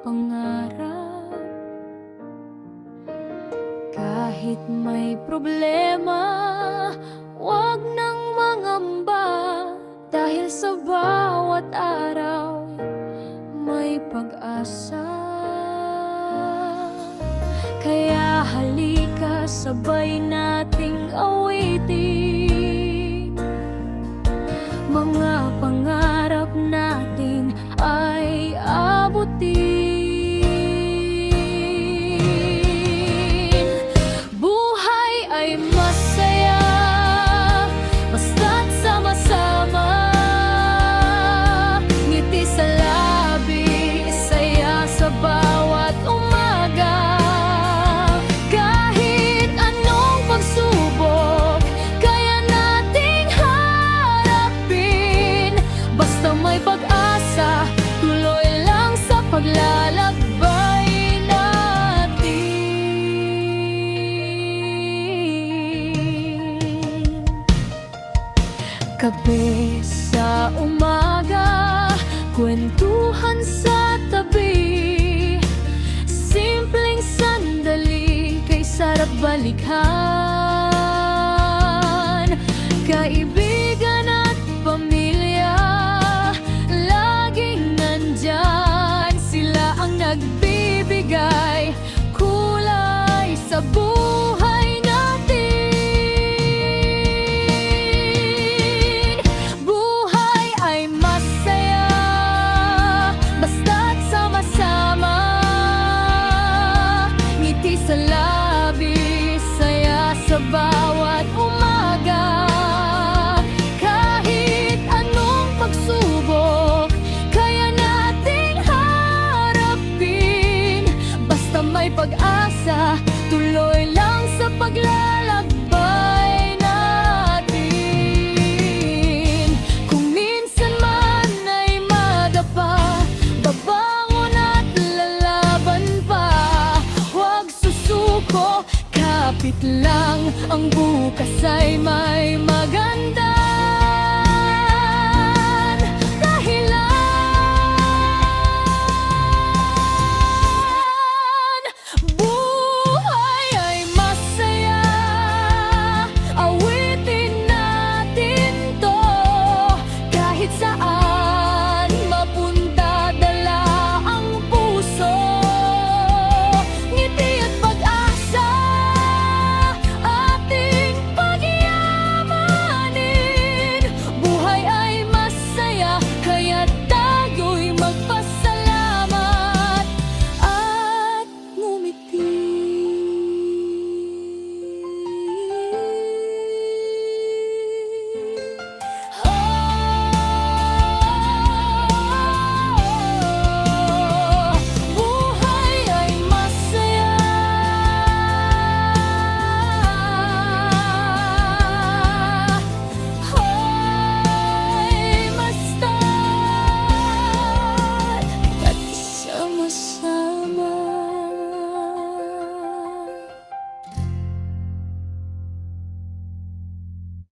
pangarap. Kahit may problema, huwag nang mangamba, dahil sa bawat araw may pag-asa. Kaya halika, sabay nating awitin mga pangarap natin ay abutin. Buhay ay masaya basta't sama-sama, ngiti sa labi, saya sa bawat umaga. Kahit anong pagsubok kaya nating harapin, basta may pag-asa, tuloy lang sa paglalakbay natin. Kape sa umaga, kwentuhan sa tabi, simpleng sandali kay sarap balikan. Kaibigan at pamilya, laging nandyan, sila ang nagbibigay kulay sa buhay natin. Buhay ay masaya basta't sama-sama, ngiti sa labi, saya sa bawat umaga. Kahit anong pagsubok kaya nating harapin, basta may pag-asa, tuloy lang sa paglalakbay natin. Kung minsan man ay madapa, babangon at lalaban pa, huwag susuko, kapit lang, ang bukas ay may maganda.